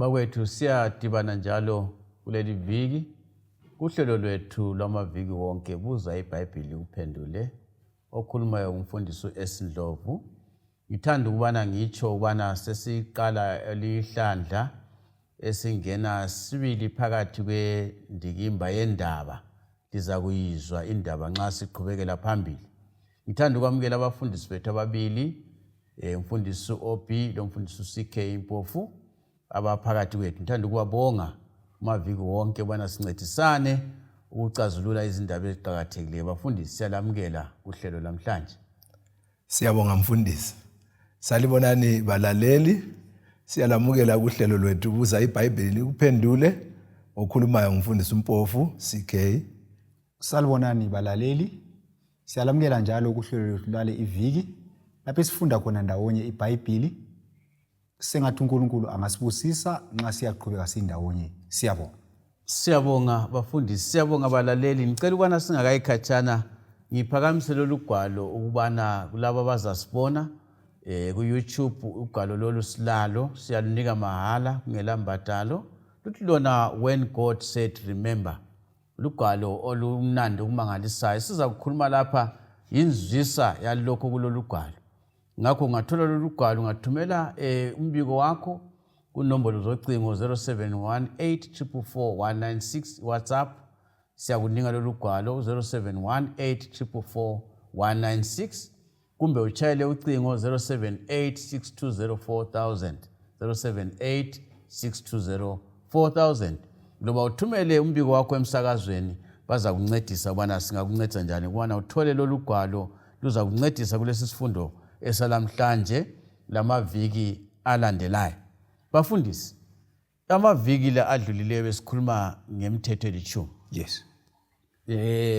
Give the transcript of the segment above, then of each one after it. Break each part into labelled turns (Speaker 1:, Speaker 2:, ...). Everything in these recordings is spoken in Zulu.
Speaker 1: Bakwethu siyadibana njalo kuleli viki kuhlelo lwethu lwamaviki wonke buza iBhayibhili uphendule okhulumayo umfundisi Esindlovu. Ngithanda ukubana ngitsho ukubana sesiqala elihlandla esingena sibili phakathi kwendikimba yendaba liza kuyizwa indaba nxa siqhubekela phambili. Ngithanda ukwamukela abafundisi bethu ababili umfundisi OB lomfundisi CK Impofu abaphakathi kwethu. Ngithanda ukubabonga amaviki wonke ubana sincedisane ukucazulula izindaba eziqhakathekileyo. Bafundisi siyalamukela uhlelo namhlanje.
Speaker 2: Siyabonga mfundisi. Salibonani balaleli. Siyalamukela kuhlelo lwethu buza iBhayibhili uphendule okhulumayo umfundisi Impofu CK.
Speaker 3: Salibonani balaleli. Siyalamukela njalo kuhlelo lwethu lale iviki lapho sifunda khona ndawonye iBhayibhili. Sengathi uNkulunkulu angasibusisa nxa siyaqhubeka sindawonye. Siyabonga.
Speaker 1: Siyabonga bafundisi, siyabonga balaleli. Ngicela ukubana singakayikhatshana ngiphakamisele olugwalo ukubana kulabo abazasibona ku YouTube ugwalo lolu silalo siyalunika mahala kungela mbadalo. Luthi lona when God said remember. Lugwalo olumnandi ukumangalisayo. Siza kukhuluma lapha inzwisa yalokho kulolu gwalo. Ngakho ungathola lolu gwalo ungathumela umbiko wakho kunombolo zocingo 0718444196 WhatsApp. Siyakunika lolu gwalo 0718444196 kumbe uchayele ucingo 0786204000 0786204000. Loba uthumele umbiko wakho emsakazweni baza kuncedisa ubana singakuncedisa njani ukubana uthole lolu gwalo luza kuncedisa kulesi sifundo esalamhlanje lamaviki alandelayo. Bafundisi, amaviki la adlulileyo besikhuluma ngemithetho elithumi.
Speaker 3: Yes.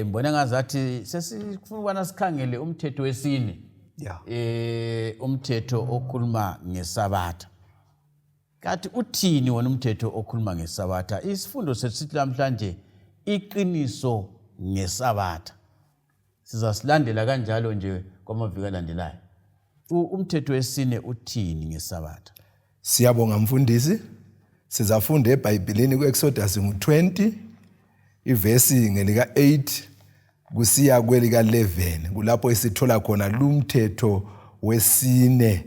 Speaker 1: Mbona ngazathi sesifuna ukubana sikhangele umthetho wesine.
Speaker 3: Yeah.
Speaker 1: Umthetho okhuluma ngesabatha. Kanti uthini wona umthetho okhuluma ngesabatha? Isifundo sesithi namhlanje iqiniso ngesabatha. Sizasilandela kanjalo nje kwamaviki alandelayo. Umthetho wesine uthini ngesabatha?
Speaker 2: Siyabonga mfundisi. Sizafunda eBhayibhelini kuExodus 20 ivesi ngelika 8 kusiya kwelika 11. Kulapho isithola khona lumthetho wesine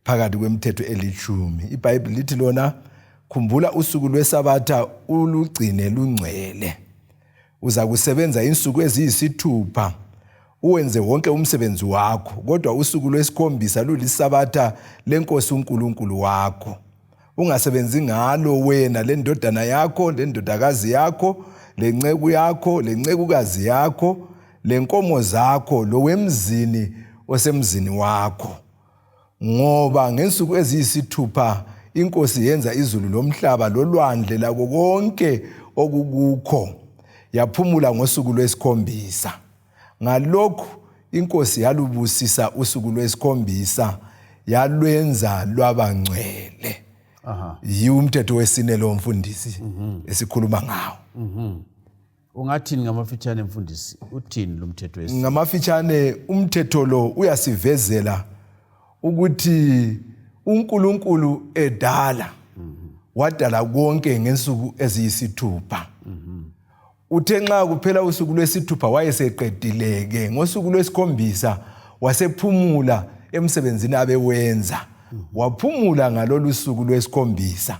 Speaker 2: phakathi kwemithetho elithumi. iBhayibheli lithi lona khumbula usuku lwesabatha ulugcine lungcwele. Uza kusebenza insuku eziyisithupha uwenze wonke umsebenzi wakho, kodwa usuku lwesikhombisa lulisabatha lenkosi uNkulunkulu wakho. Ungasebenzi ngalo wena lendodana yakho, lendodakazi yakho, lenceku yakho, lencekukazi yakho, lenkomo zakho, lowemzini osemzini wakho. Ngoba ngensuku eziyisithupha inkosi yenza izulu lomhlaba lolwandle lako konke okukukho, yaphumula ngosuku lwesikhombisa. Ngalokho inkosi yalubusisa usuku lwesikhombisa yalwenza lwabangcwele. Umthetho wesine lo mfundisi esikhuluma ngawo.
Speaker 1: Ungathini ngamafitshane mfundisi? Uthini lo mthetho wesine?
Speaker 2: Ngamafitshane umthetho lo uyasivezela ukuthi uNkulunkulu edala wadala konke ngensuku eziyisithupha. Uthe nxa kuphela usuku lwesithupha wayeseqedileke, ngosuku lwesikhombisa wasephumula emsebenzini abewenza. Waphumula ngalolu suku lwesikhombisa.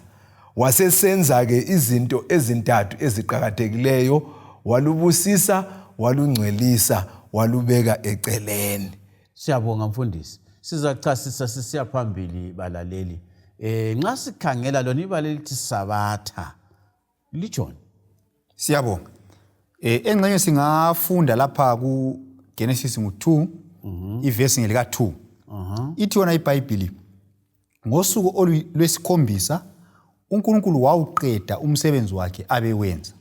Speaker 2: Wasesenza ke izinto ezintathu eziqhakathekileyo, walubusisa, walungcwelisa, walubeka eceleni.
Speaker 1: Siyabonga mfundisi. Sizachasisa sisiya phambili balaleli. Nxa sikhangela lona ibala lithi sabatha. Litshoni?
Speaker 3: Siyabonga. Engxenye singafunda lapha ku Genesis 2 ivesi ngelika 2. Ithi yona iBhayibhili ngosuku lwesikhombisa uNkulunkulu wawuqeda umsebenzi wakhe abewenza.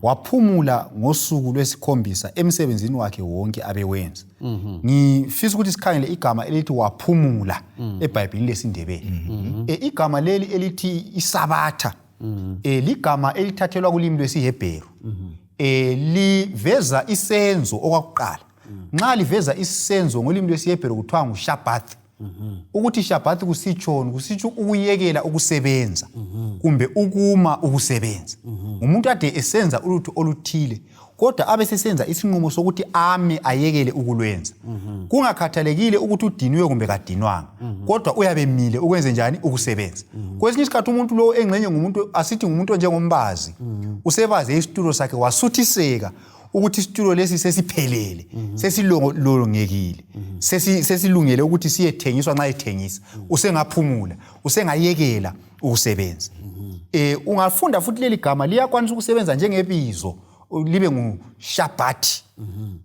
Speaker 3: Waphumula ngosuku lwesikhombisa emsebenzini wakhe wonke abewenza. Ngifisa ukuthi sikhangele igama elithi waphumula eBhayibhelini lesindebele. Igama leli elithi isabatha ligama elithathelwa kulimi lwesiHebheru. Liveza isenzo okwakuqala. Nxa liveza isenzo ngolimi lwesiHebheru kuthiwa nguShabbath. ukuthi Shabbat kusitshoni kusitsho ukuyekela ukusebenza kumbe ukuma ukusebenza. Umuntu ade esenza ulutho oluthile kodwa abe sesenza isinqumo sokuthi ame ayekele ukulwenza. Kungakhathalekile ukuthi udiniwe kumbe kadinwanga kodwa uyabe emile ukwenze njani ukusebenza. Kwesinye isikhathi umuntu lo engxenye ngumuntu asithi ngumuntu njengombazi usebaze isitulo sakhe wasuthiseka ukuthi isitulo lesi sesiphelele sesilongekile sesilungele ukuthi siyethengiswa nxa ethengisa usengaphumula usengayekela ukusebenza. Ungafunda futhi leli gama liyakwanisa ukusebenza njengebizo libe nguShabbat.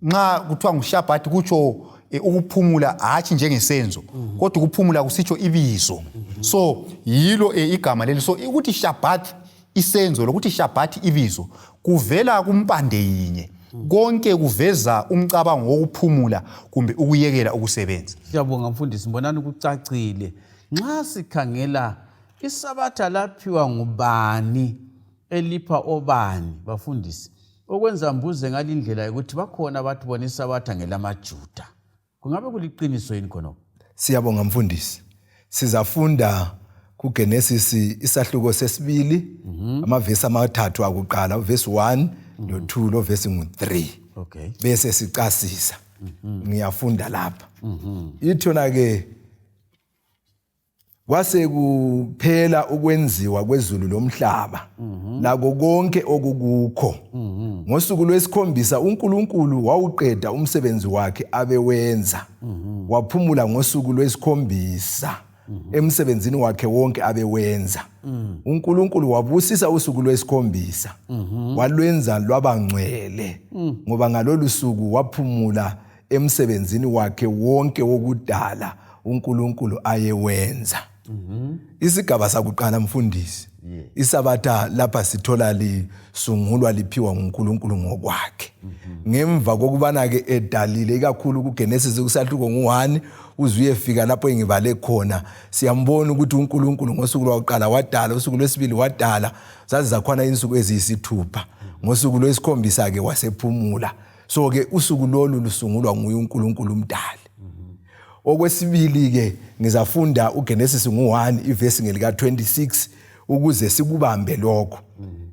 Speaker 3: Nxa kuthiwa nguShabbat kutsho ukuphumula hatshi njengesenzo kodwa ukuphumula kusitsho ibizo. So yilo igama leli. So ukuthi Shabbat isenzo lokuthi Shabbat ibizo kuvela kumpande yinye. Konke kuveza umcabango wokuphumula kumbe ukuyekela ukusebenza.
Speaker 1: Siyabonga mfundisi, sibonani kucacile. Nxa sikhangela isabatha laphiwa ngubani elipha obani bafundisi, okwenza mbuze ngalindlela ukuthi bakhona abantu bona isabatha ngelamaJuda. Kungabe kuliqiniso yini khona?
Speaker 2: Siyabonga mfundisi. Sizafunda kuGenesis isahluko sesibili amavesi amathathu akuqala, verse 1 no 2 lo verse 3.
Speaker 1: Okay.
Speaker 2: Bese sicasisa. Ngiyafunda lapha. Ithona ke kwase kuphela ukwenziwa kwezulu lomhlaba lako konke okukukho. Ngosuku lwesikhombisa uNkulunkulu wawuqeda umsebenzi wakhe abewenza. Waphumula ngosuku lwesikhombisa emsebenzini wakhe wonke abewenza. uNkulunkulu wabusisa usuku lwesikhombisa walwenza lwabangcwele ngoba ngalolu suku waphumula emsebenzini wakhe wonke wokudala uNkulunkulu ayewenza. Isigaba sakuqala mfundisi, isabatha lapha sithola lisungulwa liphiwa nguNkulunkulu ngokwakhe. Ngemva kokubana ke edalile ikakhulu kuGenesis kusahluko ngu1 uzuyefika lapho engibale khona siyambona ukuthi uNkulunkulu ngosuku lwakuqala wadala, usuku lwesibili wadala, zazi zakhona insuku eziyisithupha. Ngosuku lwesikhombisa ke wasephumula. So ke usuku lolu lusungulwa nguye uNkulunkulu umdali. Okwesibili ke ngizafunda uGenesis ngu1 ivesi ngelika 26 ukuze sikubambe lokho.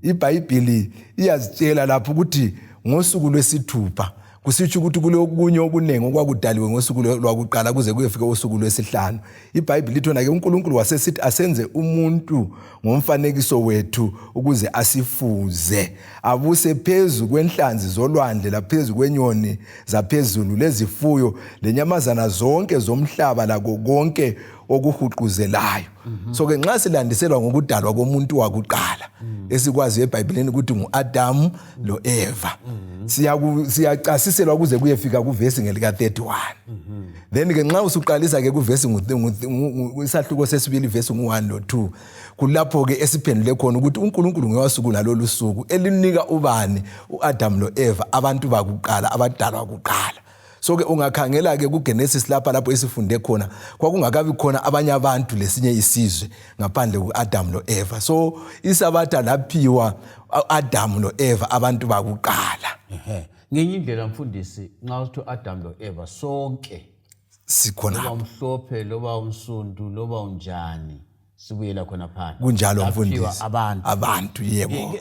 Speaker 2: IBhayibhili iyazitshela lapho ukuthi ngosuku lwesithupha kusitsho ukuthi kulokunye okunengi okwakudaliwe ngosuku lwakuqala kuze kuyefika usuku lwesihlanu. IBhayibhili ithona ke uNkulunkulu wasesithi asenze umuntu ngomfanekiso wethu ukuze asifuze, abuse phezu kwenhlanzi zolwandle laphezu kwenyoni zaphezulu lezifuyo lenyamazana zonke zomhlaba lako konke okuhuquzelayo. So ke nxa silandiselwa ngokudalwa komuntu wakuqala esikwazi eBhayibhelini ukuthi nguAdam loEva, siyacasiselwa kuze kuyefika kuvesi ngelika 31. Then ke nxa usuqalisa ke kuvesi isahluko sesibili vesi ngu1 no 2 kulapho ke esiphendule khona ukuthi uNkulunkulu ngewasukula lolu suku elinika ubani uAdam loEva abantu bakuqala abadalwa kuqala. So ke ungakhangela ke kuGenesis lapho esifunde khona kwakungakabi khona abanye abantu lesinye isizwe ngaphandle kuAdam loEva. So isabatha laphiwa uAdam loEva abantu bakuqala.
Speaker 1: Ngenye indlela mfundisi nxa uthi uAdam loEva sonke
Speaker 2: sikhona,
Speaker 1: loba umhlophe loba unsundu loba unjani sibuyela khona phansi.
Speaker 2: Kunjalo mfundisi.
Speaker 1: Abantu
Speaker 2: yebo.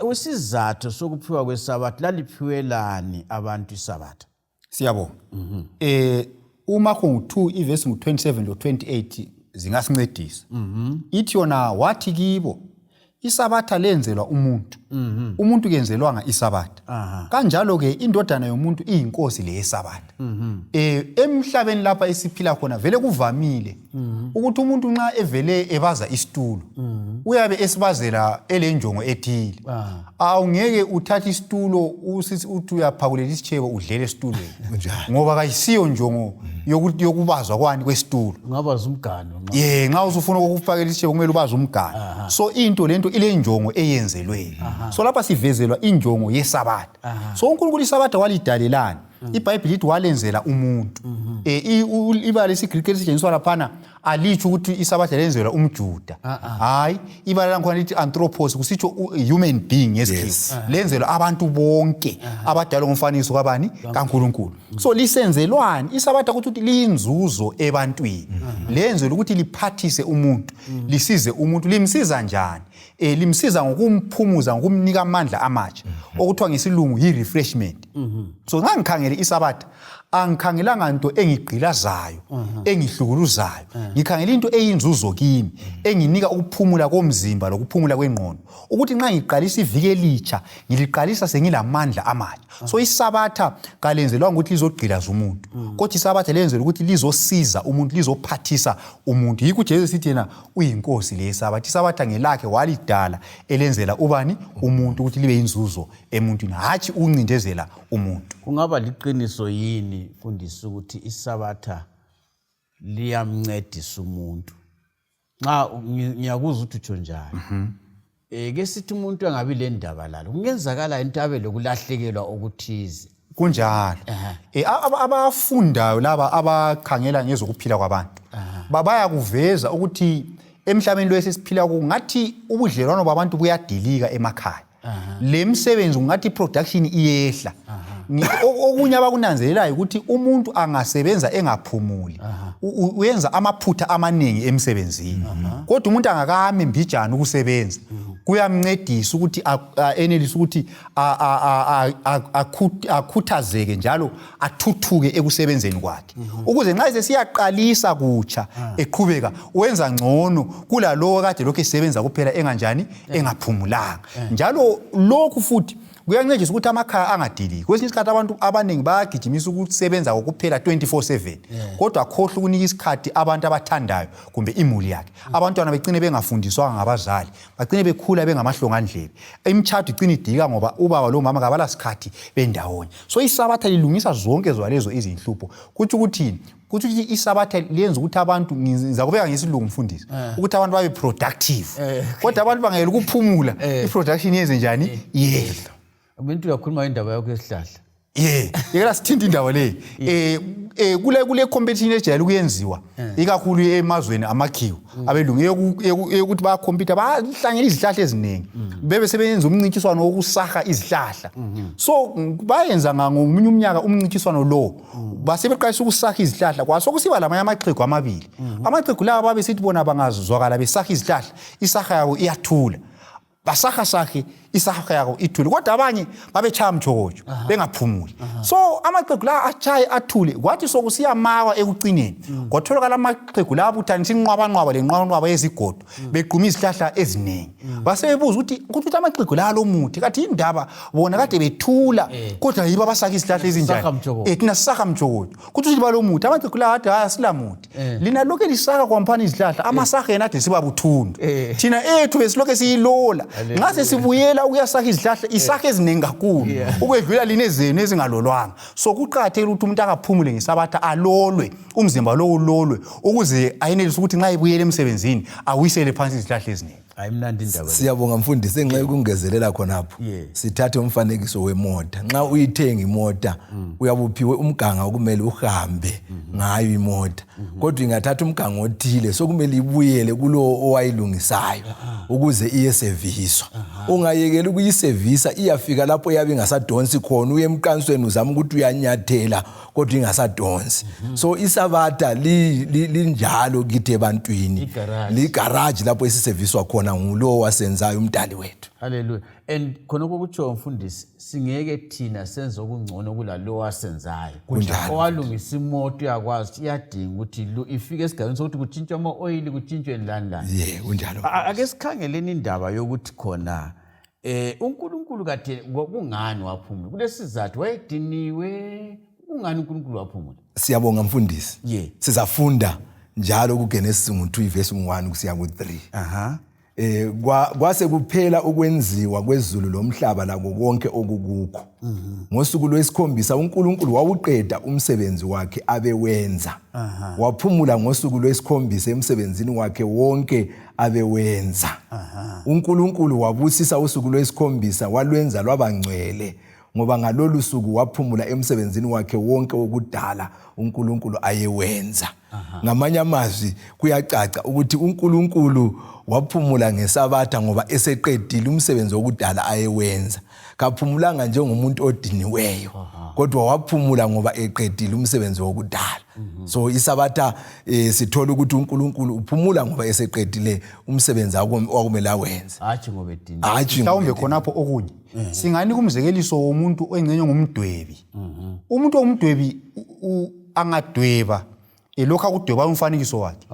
Speaker 1: Usizathu sokuphiwa kwesabatha laliphiwelani abantu isabatha?
Speaker 3: Siyabonga. uMakho 2 ivesi ngu27 lo 28 zingasincedisa. Ithi yona wathi kibo isabatha lenzelwa umuntu. Umuntu kenzelwanga isabatha. Kanjalo ke indodana yomuntu iyinkosi leyesabatha. Emhlabeni lapha esiphila khona vele kuvamile ukuthi umuntu nxa evele ebaza isitulo uyabe esibazela elenjongo ethile. Awungeke uthathe isitulo uthi uyaphakulela isitshebo udlele esitulweni ngoba kayisiyo njongo yokubazwa kwani kwesitulo.
Speaker 1: Ungabaza umgano.
Speaker 3: Nxa usufuna ukufakela isitshebo kumele ubaze umgano. So into lento ile njongo eyenzelwe. So lapha sivezelwa injongo yesabatha. So uNkulunkulu isabatha walidalelana. IBhayibhili lithi walenzela umuntu. Ibala lesiGriki elisetshenziswa laphana alisho ukuthi isabatha lenzelwa umJuda. Hayi, ibala lankhona lithi anthropos kusitsho human being ngesikhiwo. Lenzelwa abantu bonke abadalwa ngomfanekiso kabani? kaNkulunkulu. So lisenzelwani? Isabatha ukuthi liyinzuzo ebantwini. Lenzelwa ukuthi liphathise umuntu, lisize umuntu. Limsiza njani? Limsiza ngokumphumuza, ngokumnika amandla amatsha. Okuthiwa ngesilungu yi-refreshment. So nxa ngikhangele isabatha, angikhangelanga into engigqilazayo, engihlukuluzayo. Ngikhangela into eyinzuzo kimi, enginika ukuphumula komzimba lokuphumula kwengqondo. Ukuthi nxa ngiqalisa iviki elitsha, ngiliqalisa sengilamandla amatsha. So isabatha kalenzelwa ukuthi lizogqilaza umuntu. Kodwa isabatha lenzelwa ukuthi lizosiza umuntu, lizophathisa umuntu. Yikho uJesu sithi yena uyinkosi le isabatha. Isabatha ngelakhe walidala elenzela ubani? Umuntu ukuthi libe yinzuzo emuntwini, hatshi ukuncindezela umuntu.
Speaker 1: Kungaba liqiniso yini fundisa ukuthi isabatha liyamncedisa umuntu? Nxa ngiyakuzwa ukuthi utsho njalo. Ke sithi umuntu angabi le ndaba lalo. Kungenzakala into abe lokulahlekelwa okuthize.
Speaker 3: Kunjalo. Abafundayo laba abakhangela ngezokuphila kwabantu. Babaya kuveza ukuthi emhlabeni lo esesiphila ku ngathi ubudlelwano babantu buyadilika emakhaya. Le msebenzi ngathi production iyehla. Okunye abakunanzelelayo ukuthi umuntu angasebenza engaphumuli, uyenza amaphutha amaningi emsebenzini. Kodwa umuntu angakame mbijana ukusebenza, kuyamncedisa ukuthi enelise ukuthi akhuthazeke njalo athuthuke ekusebenzeni kwakhe. Ukuze nxa sesiyaqalisa kutsha eqhubeka wenza ngcono kulalowo kade lokho esebenza kuphela enganjani engaphumulanga. Njalo lokhu futhi kuyancedisa ukuthi amakhaya angadiliki. Kwesinye isikhathi abantu abaningi bayagijimisa ukusebenza kokuphela 24/7. Kodwa akhohle ukunika isikhathi abantu abathandayo kumbe imuli yakhe. Abantwana begcine bengafundiswanga ngabazali, bagcine bekhula bengamahlongandlebe. Imitshato igcine idika ngoba ubaba lo mama kabala sikhathi bendawonye. So isabatha lilungisa zonke zalezo izinhlupho. Kuthi ukuthini? Kuthi isabatha liyenza ukuthi abantu ngizakubeka ngesilungu mfundisi ukuthi abantu babe productive. Kodwa abantu bangayela ukuphumula, iproduction yenze njani? Yehla.
Speaker 1: Abantu uyakhuluma indaba yakho yesihlahla.
Speaker 3: Yekela sithinta indaba le. Kule competition ejayele kuyenziwa ikakhulu emazweni amakhiwo abelungu ukuthi ba compete bahlangene izihlahla eziningi bebe sebenza umncintiswano wokusaha izihlahla. So bayenza ngomunye umnyaka umncintiswano lo basebeqalisa ukusaha izihlahla kwaso kusiba lamanye amaxhegu amabili. Amaxhegu lawa babe sithi bona bangazwakala besaha izihlahla, isaha yabo iyathula. Basaha isaha yabo ithule, kodwa abanye babechaya mjokojo bengaphumuli. So amaxhegu la achaye athule kwathi sokusiyamawa ekucineni kwatholakala amaxhegu la abuthanisa inqwabanqwaba lenqwabanqwaba yezigodo beqhuma izihlahla eziningi. Basebebuza ukuthi amaxhegu la lomuthi kathi indaba bona kade bethula kodwa yiba basaka izihlahla ezinjani. Thina sisaka mjokojo kuthi balomuthi amaxhegu la kade ayasilamuthi lina lokho lisaka kwamphana izihlahla amasaha yena ade siba buthundu thina ethu besilokho siyilola ngase sibuyela ukuyasaka izihlahla isakhe eziningi kakhulu ukwedlula linezenu ezingalolwanga. So kuqakathekile ukuthi umuntu akaphumule ngesabatha alolwe umzimba lo ulolwe ukuze ayenelise ukuthi nxa ebuyele emsebenzini awisele phansi izihlahla eziningi.
Speaker 1: Ayimnandi indaba.
Speaker 2: Siyabonga mfundisi ngenxa yokungezelela khonapho. Sithathe umfanekiso wemota. Nxa uyithenga imota uyabuphiwe umganga okumele uhambe ngayo imota. Kodwa ingathatha umganga othile sokumele ibuyele kulo owayilungisayo ukuze iye serviswa. Ungayekela ukuyisevisa iyafika lapho yabe ingasadonsi khona uye emqansweni uzama ukuthi uyanyathela kodwa ingasadonsi. So isabatha linjalo kithi ebantwini. Ligarage lapho isiserviswa khona ngulo wasenzayo umdali wethu.
Speaker 1: Hallelujah. And khonoko kutsho mfundisi singeke thina senze okungcono kulalo wasenzayo. Owalungisa imoto yakwazi iyadinga ukuthi ifike esigabeni sokuthi kutshintshwe ama-oil kutshintshwe lani.
Speaker 2: Kunjalo.
Speaker 1: Ake sikhangeleni indaba yokuthi khona uNkulunkulu kade kungani waphumula kulesizathu wayediniwe kungani uNkulunkulu waphumula.
Speaker 2: Siyabonga mfundisi. Sizafunda njalo kuGenesis 2 verse 1 kusiya ku3. Kwase kuphela ukwenziwa kwezulu lomhlaba lakho konke okukukho. Ngosuku lwesikhombisa uNkulunkulu wawuqeda umsebenzi wakhe abewenza. Waphumula ngosuku lwesikhombisa emsebenzini wakhe wonke abewenza. uNkulunkulu wabusisa usuku lwesikhombisa walwenza lwabangcwele ngoba ngalolu suku waphumula emsebenzini wakhe wonke okudala uNkulunkulu ayewenza. ngamanye amazwi kuyacaca ukuthi uNkulunkulu waphumula ngesabatha ngoba eseqedile umsebenzi wokudala ayewenza. Kaphumulanga njengomuntu odiniweyo, kodwa waphumula ngoba eqedile umsebenzi wokudala. So isabatha sithola ukuthi uNkulunkulu uphumula ngoba eseqedile umsebenzi wakumele awenze.
Speaker 1: Hatshi ngoba ediniwe.
Speaker 3: Mhlawumbe khonapho okunye. Singanika umzekeliso womuntu engcenye ngumdwebi. Umuntu omdwebi angadweba lokho akudweba umfanekiso wakhe.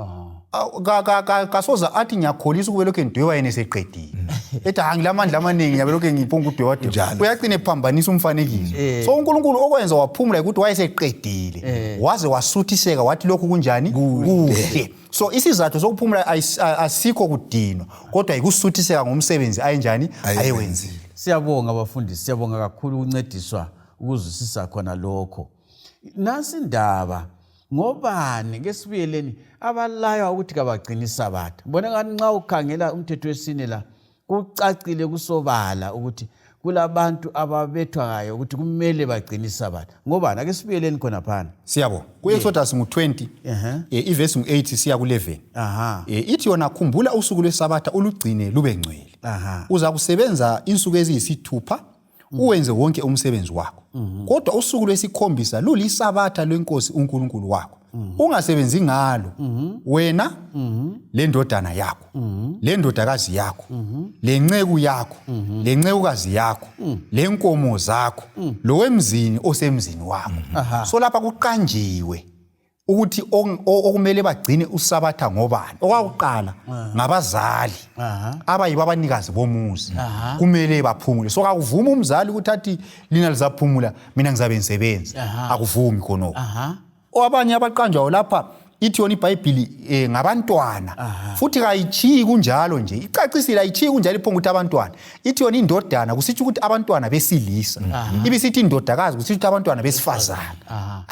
Speaker 3: Kasoza athi ngiyakholisa ukube lokho endweba yena eseqedile. Ethi angilamandla amaningi yabe lokho ngiphonga ukudweba. Uyagcina ephambanisa umfanekiso. So uNkulunkulu okwenza waphumula ukuthi wayeseqedile. Waze wasuthiseka wathi lokho kunjani? Kuhle. So isizathu sokuphumula asikho kudinwa, kodwa ikusuthiseka ngomsebenzi ayenjani ayewenzile.
Speaker 1: Siyabonga abafundisi, siyabonga kakhulu ukuncediswa ukuzwisisa khona lokho. Nasi indaba ngobani ngesibuyeleni abalaywa ukuthi kabagcina isabatha. Bona ngani nxa ukhangela umthetho wesine la kucacile kusobala ukuthi kulabantu ababethwa ngayo ukuthi kumele bagcina isabatha. Ngobani ake sibuyeleni khona phana.
Speaker 3: Siyabo. Ku-Exodus ngu-20 ivesi ngu-8 siya ku-11. Ithi yona khumbula usuku lwesabatha ulugcine lube ngcwele. Uza kusebenza insuku eziyisithupha uwenze wonke umsebenzi wakho. Kodwa usuku lwesikhombisa lulisabatha lwenkosi uNkulunkulu wakho. Ungasebenzi ngalo wena le ndodana yakho, le ndodakazi yakho, le nceku yakho, le ncekukazi yakho, le nkomo zakho, lo wemzini osemzini wakho. So lapha kuqanjiwe ukuthi okumele bagcine usabatha ngobani. Okwakuqala ngabazali abayibo abanikazi bomuzi kumele baphumule. So akuvumi umzali ukuthi athi lina lizaphumula mina ngizabe ngisebenza. Akuvumi khonoko. Abanye abaqanjwayo lapha ithi yona iBhayibheli ngabantwana. Futhi kayichiyi kunjalo nje. Icacisile ayichiyi kunjalo iphonga ukuthi abantwana. Ithi yona indodana kusithi ukuthi abantwana besilisa. Ibisithi indodakazi kusithi ukuthi abantwana besifazana.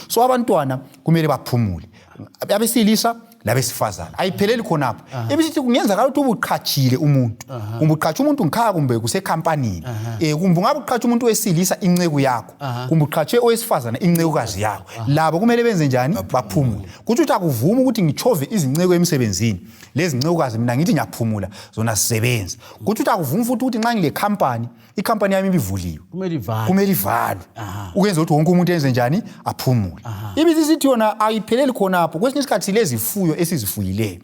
Speaker 3: So abantwana kumele baphumule. Abesilisa labesifazana. Ayipheleli khonapho. Ibisithi kungenzakala ukuthi ubuqhatshile umuntu. Kumbe uqhatsha umuntu ngikhaya kumbe kusekhampanini. Kumbe ungabe uqhatsha umuntu wesilisa inceku yakho. Kumbe uqhatshe owesifazana incekukazi yakho. Labo kumele benze njani? Baphumule. Kuthi uthi akuvuma ukuthi ngichove izinceko emsebenzini. Lezi ncekukazi mina ngithi ngiyaphumula zona sisebenza. Kuthi uthi akuvuma futhi ukuthi nxa ngile company, ikhampani yami ibivuliwe. Kumele ivalwe. Ukwenza ukuthi wonke umuntu enze njani? Aphumule. Ibisithi yona ayipheleli khonapho. Kwesinye isikhathi lezifuyo esizifuyileyo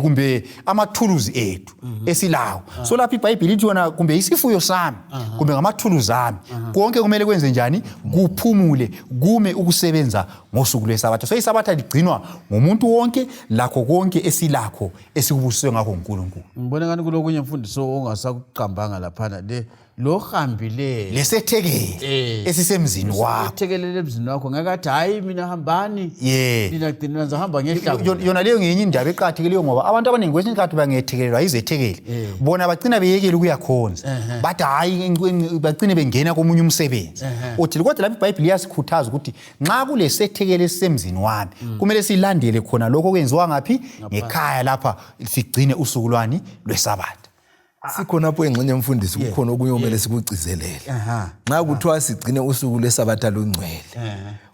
Speaker 3: kumbe amathuluzi ethu esilawo. So lapha iBhayibheli lithi yona kumbe isifuyo sami kumbe ngamathuluzi ami konke kumele kwenze njani? Kuphumule, kume ukusebenza ngosuku lwesabatha. So isabatha ligcinwa ngomuntu wonke lakho konke esilakho esikubusiswe ngakho uNkulunkulu.
Speaker 1: Ngibona ngani kulokunye mfundiso ongasakuqambanga lapha lo hambile
Speaker 3: lesethekele esisemzini wakho.
Speaker 1: Lethekelele emzini wakho ngakathi hayi mina hambani. Lina gcina nizahamba ngehlazo.
Speaker 3: Yona leyo ngenye indaba eqhathekeleyo ngoba abantu abaningi kwesinye isikhathi bangethekelelwa izethekele. Bona bagcina beyekela ukuyakhonza. Bathi hayi bagcine bengena komunye umsebenzi. Uthi kodwa lapha iBhayibheli yasikhuthaza ukuthi nxa kulesethekele esisemzini wami kumele silandele khona lokho okwenziwa ngaphi ngekhaya lapha sigcine usuku lwani lwesabatha.
Speaker 2: Sikhonapho engxenye mfundisi kukhona okunye omele sikugcizelele. Nxa kuthiwa sigcine usuku lwesabatha lungcwele,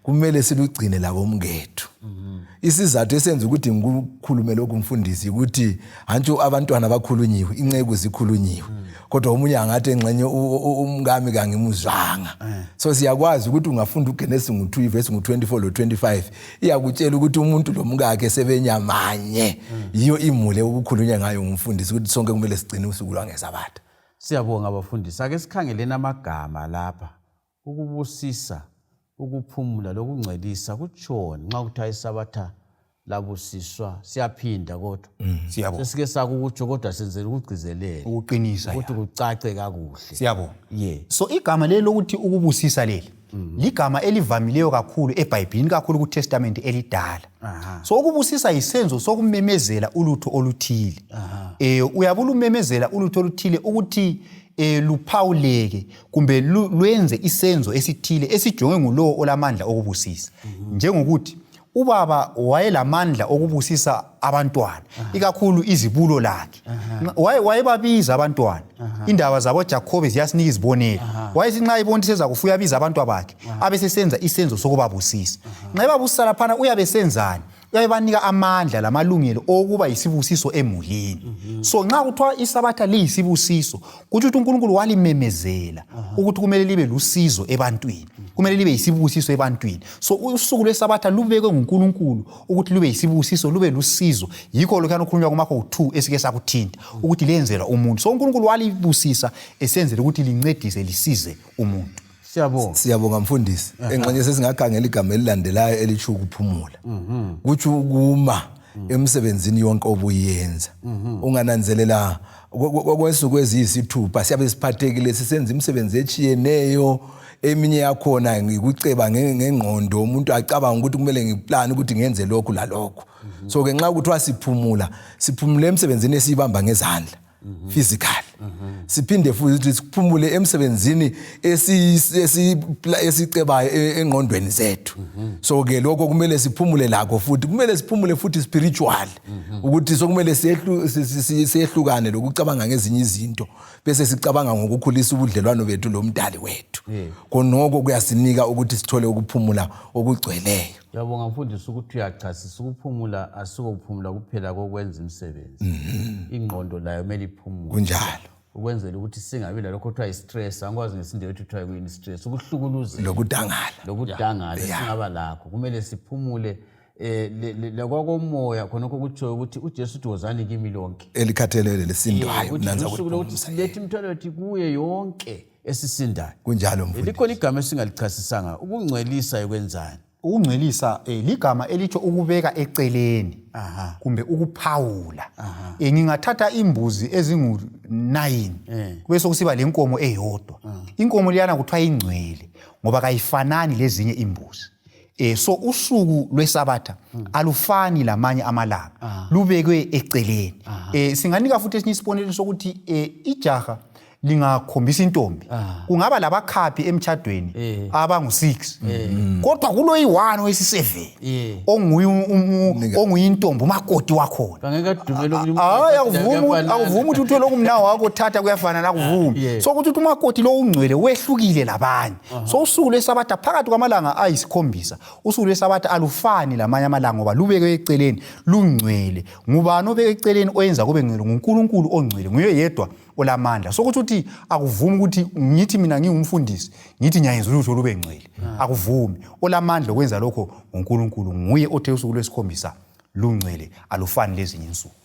Speaker 2: kumele silugcine labomkethu. Isizathu esenza ukuthi ngikukhulume lokhu mfundisi ukuthi hantsho abantwana bakhulunyiwe, inceku zikhulunyiwe. Kodwa umunye angathi engxenye umkami kangimuzwanga. So siyakwazi ukuthi ungafunda uGenesis ngu2 verse ngu24 lo 25 iyakutshela ukuthi umuntu lo mkakhe sebenyamanye. Yiyo imule ukukhulunywa ngayo umfundisi ukuthi sonke kumele sigcine usuku lwangesabatha.
Speaker 1: Siyabonga abafundisi. Ake sikhangeleni amagama lapha. Ukubusisa, ukuphumula lokungcelisa kutshoni nxa kuthiwa isabatha labusiswa siyaphinda kodwa.
Speaker 3: Siyabonga.
Speaker 1: Sesike sakukutsho kodwa senzele ukugcizelela.
Speaker 3: Ukuqinisa
Speaker 1: ukuthi kucace kakuhle.
Speaker 3: Siyabonga. So igama leli lokuthi ukubusisa leli ligama elivamileyo kakhulu eBhayibhelini kakhulu kuTestament elidala. So ukubusisa yisenzo sokumemezela ulutho oluthile. Uyabula umemezela ulutho oluthile ukuthi luphawuleke kumbe lwenze isenzo esithile esijongwe ngulowo olamandla okubusisa. Njengokuthi ubaba wayelamandla okubusisa abantwana ikakhulu izibulo lakhe. Wayebabiza abantwana. Indaba zabo Jacob ziyasinika izibonelo. Wayesinxa ibona seza kufuya abiza abantu bakhe abesesenza isenzo sokubabusisa. Nxa ebabusisa laphana uyabe senzani? uyabanika amandla lamalungelo okuba yisibusiso emulini. So nxa kuthiwa isabatha liyisibusiso kuthi uNkulunkulu walimemezela ukuthi kumele libe lusizo ebantwini, kumele libe yisibusiso ebantwini. So usuku lwesabatha lubekwe nguNkulunkulu ukuthi lube yisibusiso, lube lusizo. Yikho lokho kukhulunywa kuMakho 2 esike sakuthinta ukuthi lenzela umuntu. So uNkulunkulu walibusisa esenzele ukuthi lincedise lisize umuntu.
Speaker 2: Siyabonga mfundisi. Engxenye sesingakhangela igama elilandelayo elithi ukuphumula. Kuthi ukuma emsebenzini yonke obuyenza. Ungananzelela kwesuku eziyisithupha siyabe siphathekile sisenza imisebenzi echiyeneyo, eminye yakhona ngikuceba ngengqondo, umuntu acabanga ukuthi kumele ngiplan ukuthi ngenze lokhu lalokho. So ke nxa kuthiwa siphumule emsebenzini esibamba ngezandla physical. Siphinde futhi siphumule emsebenzini esicebayo engqondweni zethu. So ke lokho kumele siphumule lakho futhi kumele siphumule futhi spiritual ukuthi sokumele siyehlukane lokucabanga ngezinye izinto bese sicabanga ngokukhulisa ubudlelwano bethu lomdali wethu. Konoko kuyasinika ukuthi sithole ukuphumula okugcweleyo.
Speaker 1: Yabonga mfundisi ukuthi uyachasisa ukuphumula asikuphumula kuphela kokwenza imisebenzi. Ingqondo layo kumele iphumule.
Speaker 2: Kunjalo.
Speaker 1: Ukwenzela ukuthi singabi lalokho kuthiwa i-stress, angikwazi ngesindebele ukuthi kuthiwa kuyini stress, ukuhlukuluza lokudangala singaba lakho. Kumele siphumule lakwakomoya khonokho kutsho ukuthi uJesu uthi wozani kimi lonke
Speaker 2: elikhathelele lesindwayo nanza
Speaker 1: ukuthi silethe imithwalo yethu kuye yonke esisindayo.
Speaker 2: Kunjalo mfundisi.
Speaker 1: Likhona igama esingalichasisanga ukungcwelisa ekwenzani.
Speaker 3: Ukungcwelisa ligama elitsho ukubeka eceleni kumbe ukuphawula. Ngingathatha imbuzi ezingu9 kube sokusiba lenkomo eyodwa. Inkomo liyana kuthiwa ingcwele ngoba kayifanani lezinye imbuzi. So usuku lwesabatha alufani lamanye amalanga, lubekwe eceleni. Singanika futhi esinye isibonelo sokuthi ijaha lingakhombisa intombi kungaba labakhaphi emtchadweni abangu6 kodwa kulo yi1 wesi7 onguye intombi umakoti wakhona. Akuvumi ukuthi uthole okumnawo wakho thatha kuyafana nakuvumi. So ukuthi umakoti lo ungcwele wehlukile labanye. So usuku lwesabatha phakathi kwamalanga ayisikhombisa, usuku lwesabatha alufani lamanye amalanga ngoba lubekwe eceleni, lungcwele. Ngubani obeke eceleni oyenza kube ngcwele? nguNkulunkulu ongcwele, nguye yedwa olamandla. So ukuthi akuvumi ukuthi ngithi mina ngingumfundisi ngithi ngiyayenza ulutho lube ngcwele. Akuvumi. Olamandla okwenza lokho nguNkulunkulu, nguye othe usuku lwesikhombisa lungcwele, alufani lezinye insuku.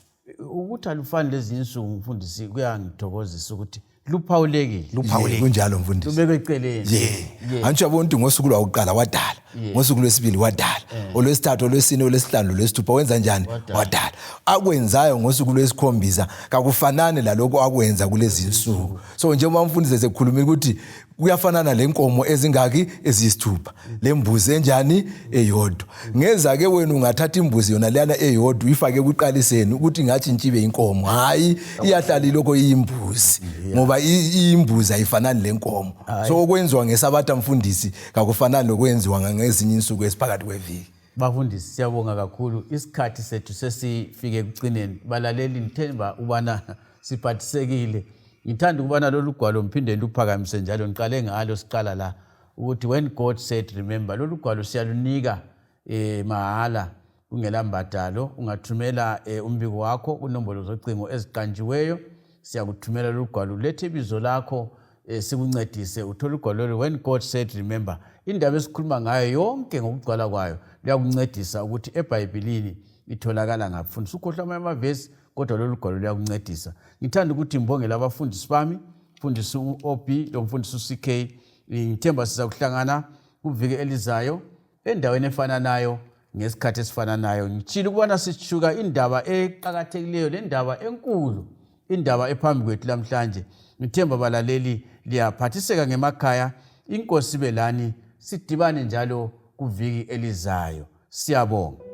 Speaker 1: Ukuthi alufani lezinye insuku umfundisi kuyangithokozisa ukuthi luphawulekile.
Speaker 2: Kunjalo mfundisi.
Speaker 1: Lubekwe eceleni.
Speaker 2: Anjalo ukuthi ngosuku lwakuqala wadala, ngosuku lwesibili wadala, olwesithathu, olwesine, olwesihlanu, olwesithupha wenza njani? Wadala. Akwenzayo ngosuku lwesikhombisa kakufanane laloko akwenza kulezi insuku. So njengoba umfundisi esekhulumile ukuthi kuyafanana lenkomo ezingaki eziyisithupha, lembuzi enjani eyodwa. Ngeza ke wena ungathatha imbuzi yona leyana eyodwa uyifake kuqaliseni ukuthi ngathi ntshibe inkomo, hayi iyahlala lokho iyimbuzi ngoba imbuzi ayifanani lenkomo. So okwenziwa ngesabatha mfundisi kakufanani lokwenziwa ngezinye insuku esiphakathi kweviki.
Speaker 1: Bafundisi siyabonga kakhulu, isikhathi sethu sesifike ekucineni. Balaleli ngithemba ubana siphathisekile. Ngithanda ukubana lolu gwalo mphinde luphakamise njalo ngiqale ngalo siqala la ukuthi when God said remember. Lolu gwalo siyalunika mahala kungela mbadalo. Ungathumela umbiko wakho kunombolo zocingo eziqanjiweyo, siyakuthumela lolu gwalo, lethe ibizo lakho sikuncedise uthola ugwalo lolu when God said remember. Indaba esikhuluma ngayo yonke ngokugcwala kwayo liyakuncedisa ukuthi eBhayibhelini itholakala ngaphi. Ukhohlwa amavesi kodwa lolu gwalo liyakuncedisa. Ngithanda ukuthi ngibongele abafundisi bami, mfundisi uOB lo mfundisi uCK. Ngithemba sizakuhlangana kuviki elizayo endaweni efananayo ngesikhathi esifananayo. Ngitshila ukubana sishuka indaba eqhakathekileyo, le ndaba enkulu, indaba ephambi kwethu namhlanje. Ngithemba balaleli liyaphathiseka ngemakhaya. Inkosi belani, sidibane njalo kuviki elizayo. Siyabonga.